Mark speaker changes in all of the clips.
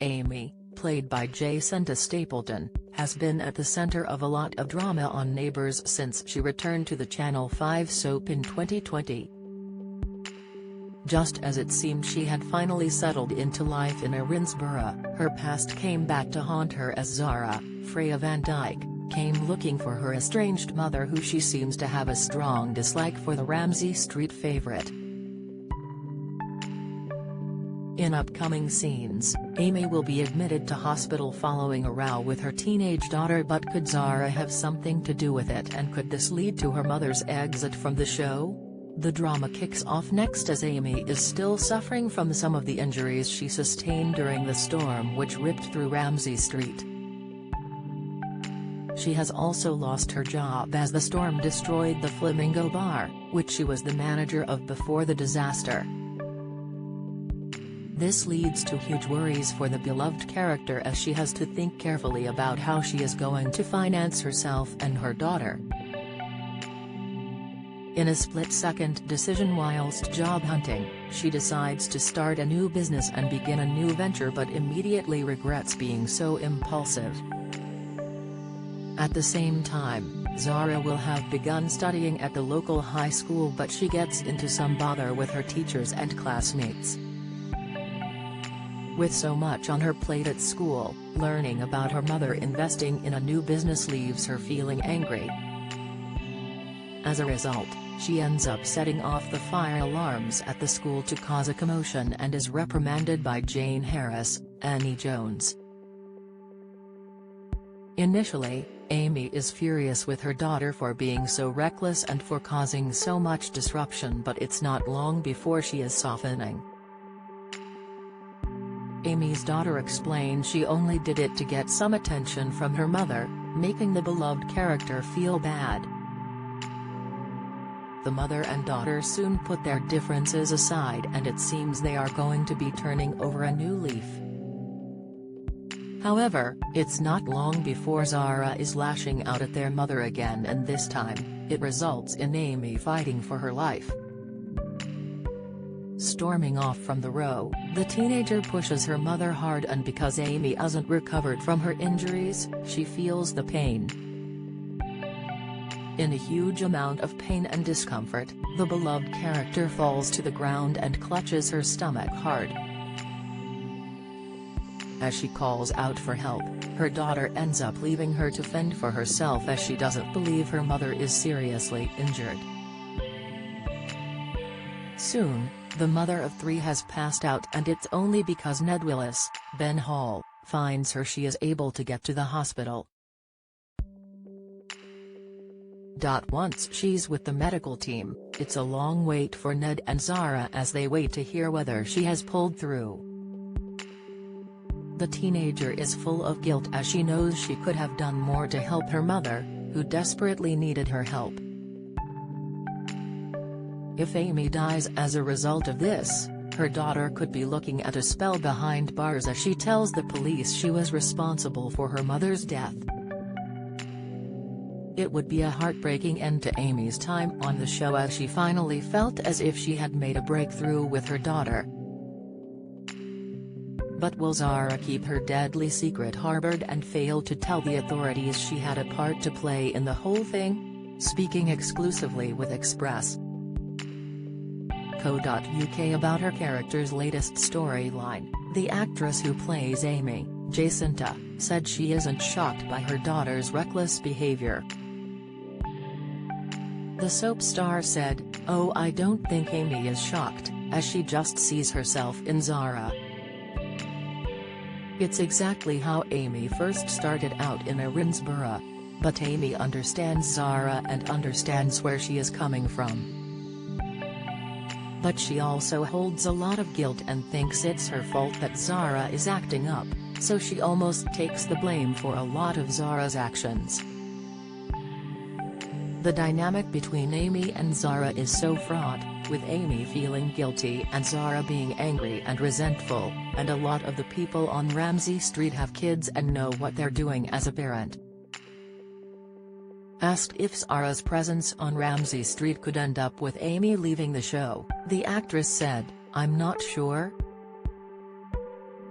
Speaker 1: Amy, played by Jacinta Stapleton, has been at the center of a lot of drama on Neighbours since she returned to the Channel 5 soap in 2020. Just as it seemed she had finally settled into life in Erinsborough, her past came back to haunt her as Zara, Freya Van Dyke, came looking for her estranged mother, who she seems to have a strong dislike for, the Ramsay Street favourite. In upcoming scenes, Amy will be admitted to hospital following a row with her teenage daughter, but could Zara have something to do with it, and could this lead to her mother's exit from the show? The drama kicks off next as Amy is still suffering from some of the injuries she sustained during the storm which ripped through Ramsay Street. She has also lost her job as the storm destroyed the Flamingo Bar, which she was the manager of before the disaster. This leads to huge worries for the beloved character, as she has to think carefully about how she is going to finance herself and her daughter. In a split-second decision whilst job hunting, she decides to start a new business and begin a new venture, but immediately regrets being so impulsive. At the same time, Zara will have begun studying at the local high school, but she gets into some bother with her teachers and classmates. With so much on her plate at school, learning about her mother investing in a new business leaves her feeling angry. As a result, she ends up setting off the fire alarms at the school to cause a commotion and is reprimanded by Jane Harris, Annie Jones. Initially, Amy is furious with her daughter for being so reckless and for causing so much disruption, but it's not long before she is softening. Amy's daughter explains she only did it to get some attention from her mother, making the beloved character feel bad. The mother and daughter soon put their differences aside, and it seems they are going to be turning over a new leaf. However, it's not long before Zara is lashing out at their mother again, and this time, it results in Amy fighting for her life. Storming off from the row, the teenager pushes her mother hard, and because Amy hasn't recovered from her injuries, she feels the pain. In a huge amount of pain and discomfort, the beloved character falls to the ground and clutches her stomach hard. As she calls out for help, her daughter ends up leaving her to fend for herself, as she doesn't believe her mother is seriously injured. Soon, the mother of three has passed out, and it's only because Ned Willis, Ben Hall, finds her she is able to get to the hospital. Once she's with the medical team, it's a long wait for Ned and Zara as they wait to hear whether she has pulled through. The teenager is full of guilt as she knows she could have done more to help her mother, who desperately needed her help. If Amy dies as a result of this, her daughter could be looking at a spell behind bars, as she tells the police she was responsible for her mother's death. It would be a heartbreaking end to Amy's time on the show, as she finally felt as if she had made a breakthrough with her daughter. But will Zara keep her deadly secret harbored and fail to tell the authorities she had a part to play in the whole thing? Speaking exclusively with Express.co.uk about her character's latest storyline, the actress who plays Amy, Jacinta, said she isn't shocked by her daughter's reckless behavior. The soap star said, "Oh, I don't think Amy is shocked, as she just sees herself in Zara. It's exactly how Amy first started out in Erinsborough. But Amy understands Zara and understands where she is coming from. But she also holds a lot of guilt and thinks it's her fault that Zara is acting up, so she almost takes the blame for a lot of Zara's actions." The dynamic between Amy and Zara is so fraught, with Amy feeling guilty and Zara being angry and resentful, and a lot of the people on Ramsay Street have kids and know what they're doing as a parent. Asked if Zara's presence on Ramsay Street could end up with Amy leaving the show, the actress said, "I'm not sure.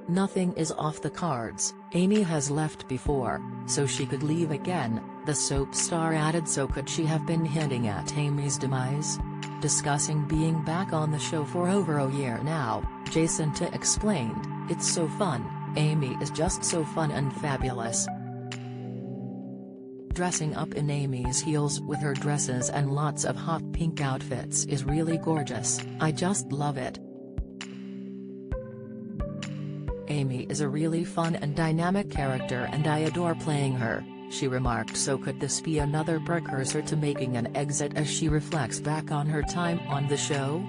Speaker 1: Nothing is off the cards. Amy has left before, so she could leave again, the soap star added. So could she have been hinting at Amy's demise? Discussing being back on the show for over a year now, Jacinta explained, "It's so fun, Amy is just so fun and fabulous. Dressing up in Amy's heels with her dresses and lots of hot pink outfits is really gorgeous, I just love it. Amy is a really fun and dynamic character and I adore playing her," she remarked. So could this be another precursor to making an exit as she reflects back on her time on the show?